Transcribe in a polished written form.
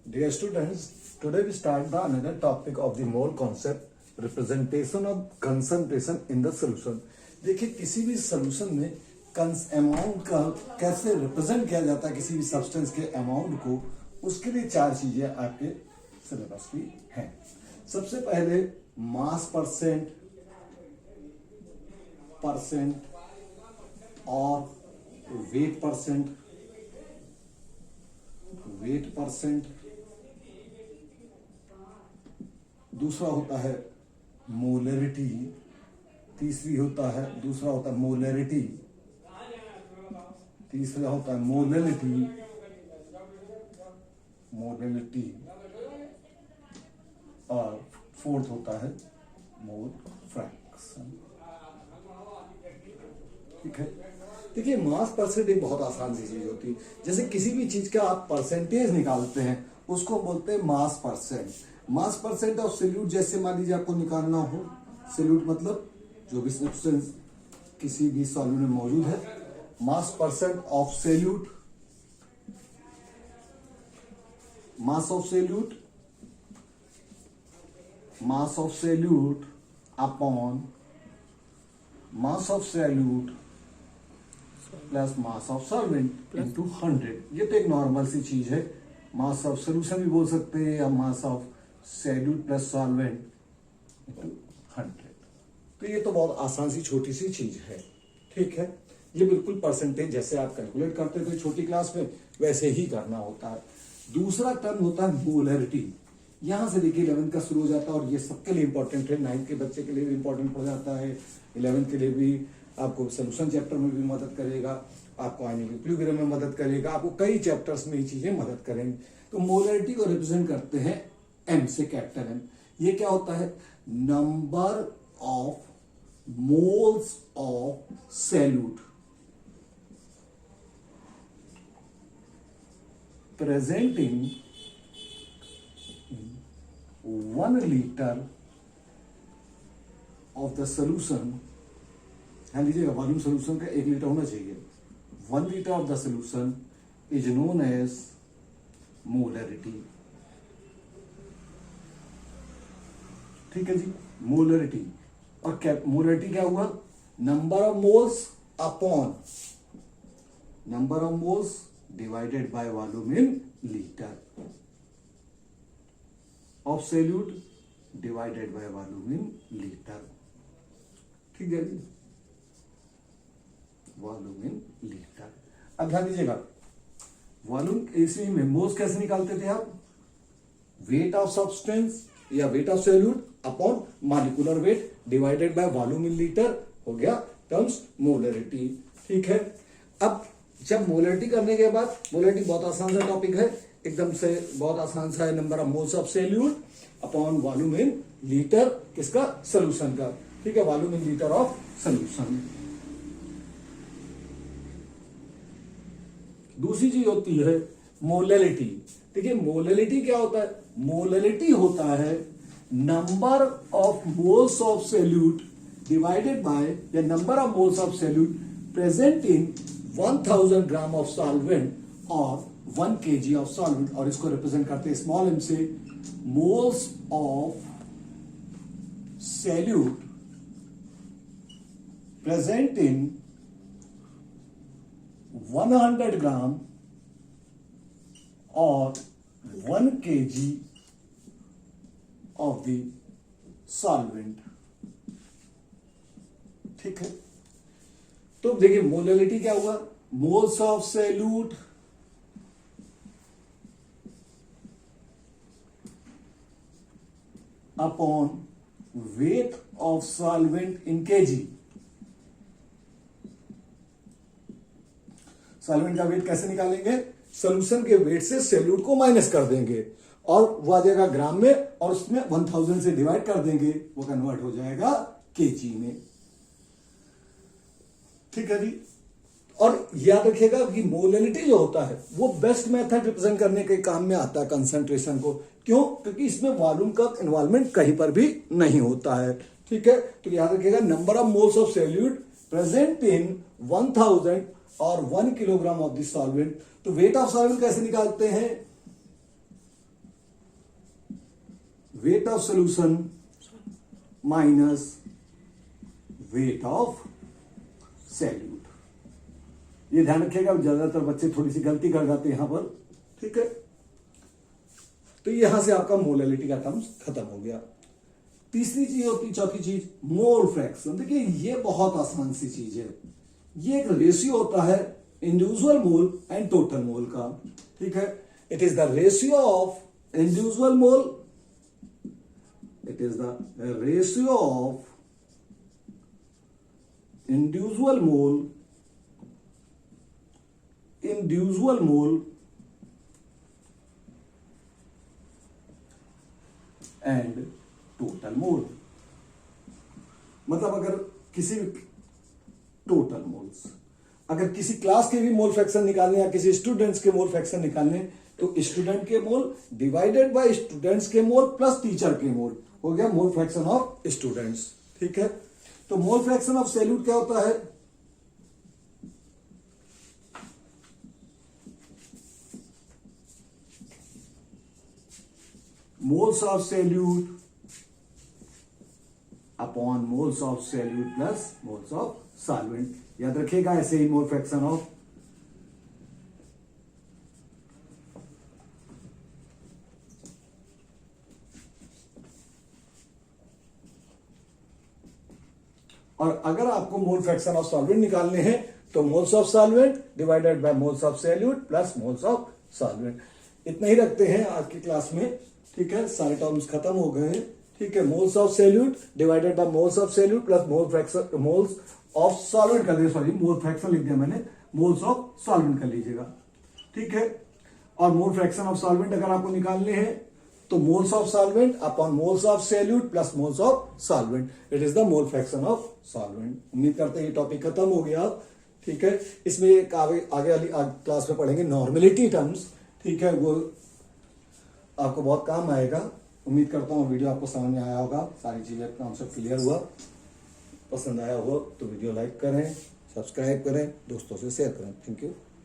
Dear students, today we start the another topic of the mole concept, representation of concentration in the solution. देखिए किसी भी solution में amount का कैसे represent किया जाता है किसी भी सब्सटेंस के अमाउंट को, उसके लिए चार चीजें आपके सिलेबस की हैं। सबसे पहले मास परसेंट और वेट परसेंट, दूसरा होता है मोलरिटी, दूसरा होता है मोलरिटी, तीसरा होता है मोलरिटी और फोर्थ होता है मोल फ्रैक्शन। ठीक है, देखिए मास परसेंट एक बहुत आसान सी चीज होती है। जैसे किसी भी चीज का आप परसेंटेज निकालते हैं उसको बोलते हैं मास परसेंट ऑफ सोल्यूट। जैसे मान लीजिए आपको निकालना हो सोल्यूट, मतलब जो भी सब्सटेंस किसी भी सॉल्यूट में मौजूद है, मास percent of solute, mass of solute upon mass of solute plus mass of solvent into 100। ये तो एक नॉर्मल सी चीज है। मास ऑफ सोल्यूशन भी बोल सकते हैं या mass of solute plus solvent into 100। तो ये तो बहुत आसान सी छोटी सी चीज है। ठीक है, ये बिल्कुल परसेंटेज जैसे आप कैलकुलेट करते थे छोटी क्लास में वैसे ही करना होता है। दूसरा टर्म होता है मोलरिटी। यहां से देखिए 11th का शुरू हो जाता है और ये सबके लिए इंपॉर्टेंट है। 9th के बच्चे के लिए भी इंपॉर्टेंट हो जाता है, 11th के लिए भी आपको सोल्यूशन चैप्टर में भी मदद करेगा, आपको आयनिक इक्विलिब्रियम में मदद करेगा, आपको कई चैप्टर्स में ये चीजें मदद करेंगे। तो मोलरिटी को रिप्रेजेंट करते हैं एम से, कैपिटल एम। ये क्या होता है? Number of moles of solute present in 1 litre of the solution. ध्यान लीजिएगा, वॉल्यूम सोल्यूशन का 1 लीटर होना चाहिए। 1 litre of the solution is known as molarity. ठीक है जी, मोलरिटी। और मोलरिटी क्या हुआ? Number of moles upon number of moles divided by volume in litre of solute divided by volume in litre. ठीक है जी, वॉल्यूम इन लीटर। अब ध्यान दीजिएगा, वॉल्यूम इसी में मोल्स कैसे निकालते थे आप? वेट ऑफ सब्सटेंस या weight of solute upon molecular weight divided by volume in litre हो गया टर्म्स मोलरिटी। ठीक है, अब जब मोलरिटी करने के बाद, मोलरिटी बहुत आसान सा टॉपिक है, एकदम से बहुत आसान सा है। Number of moles of solute upon volume in litre किसका? सोल्यूशन का। ठीक है, volume in litre of solution. दूसरी चीज होती है मोलरिटी। देखिए मोलरिटी क्या होता है? मोलरिटी होता है number of moles of solute divided by या number of moles of solute present in 1000 gram of solvent और 1 kg ऑफ सॉल्वेंट। और इसको रिप्रेजेंट करते हैं स्मॉल एम से, मोल्स ऑफ सोल्यूट प्रेजेंट इन 100 ग्राम और 1 kg ऑफ द सॉल्वेंट। ठीक है, तो देखिए मोलरिटी क्या हुआ? Moles of solute upon weight of solvent in KG. Solvent का वेट कैसे निकालेंगे? सोल्यूशन के वेट से सोल्यूट को माइनस कर देंगे और वो आ जाएगा ग्राम में, और उसमें 1000 से डिवाइड कर देंगे, वो कन्वर्ट हो जाएगा केजी में। ठीक है जी, और याद रखिएगा कि मोलरिटी जो होता है वो बेस्ट मेथड रिप्रेजेंट करने के काम में आता है कंसंट्रेशन को। क्यों? क्योंकि इसमें वॉल्यूम का इन्वॉल्वमेंट कहीं पर भी नहीं होता है। ठीक है, तो याद रखिएगा number of moles of solute present in 1000 और 1 किलोग्राम ऑफ दिस सॉल्वेंट। तो वेट ऑफ सॉल्वेंट कैसे निकालते हैं? Weight of solution minus weight of salute. ये ध्यान रखिएगा, ज्यादातर बच्चे थोड़ी सी गलती कर जाते हैं यहां पर, ठीक है। तो यहां से आपका मोलैलिटी का टर्म्स खत्म हो गया। तीसरी चीज होती, चौथी चीज मोल फ्रैक्शन। देखिए ये बहुत आसान सी चीज है, ये एक रेशियो होता है individual mole and total mole का, ठीक है। It is the ratio of individual mole, it is the ratio of individual mole and total mole. मतलब अगर किसी टोटल मोल्स, अगर किसी क्लास के भी मोल फ्रैक्शन निकालने या किसी स्टूडेंट्स के मोल फ्रैक्शन निकालने, तो स्टूडेंट के मोल डिवाइडेड बाय स्टूडेंट्स के मोल प्लस टीचर के मोल हो गया मोल फ्रैक्शन ऑफ स्टूडेंट्स, ठीक है। तो मोल फ्रैक्शन ऑफ सैल्यूट क्या होता है? Moles of salute upon moles of salute plus moles of solvent. याद रखिएगा, ऐसे ही मोल फ्रैक्शन ऑफ और अगर आपको मोल फ्रैक्शन ऑफ सॉल्वेंट निकालने हैं तो moles of solvent divided by moles of salute plus moles of solvent. इतना ही रखते हैं आज की क्लास में, ठीक है। सारे टर्म्स खत्म हो गए हैं, ठीक है। Moles of salute divided by moles of salute plus moles of solvent कर दिया, सॉरी मोल फ्रैक्शन लिख दिया मैंने, मोल्स ऑफ सॉल्वेंट कर लीजिएगा, ठीक है। और मोल फ्रैक्शन ऑफ सॉल्वेंट अगर आपको निकालने हैं तो moles of solvent upon moles of salute plus moles of solvent, it is the mole fraction of solvent. उम्मीद करते हैं ये टॉपिक खत्म हो गया, ठीक है। इसमें एक आगे वाली क्लास में पढ़ेंगे नॉर्मेलिटी टर्म्स, ठीक है। वो आपको बहुत काम आएगा। उम्मीद करता हूँ वीडियो आपको समझ में आया होगा, सारी चीजें कॉन्सेप्ट क्लियर हुआ। पसंद आया हो तो वीडियो लाइक करें, सब्सक्राइब करें, दोस्तों से शेयर करें। Thank you.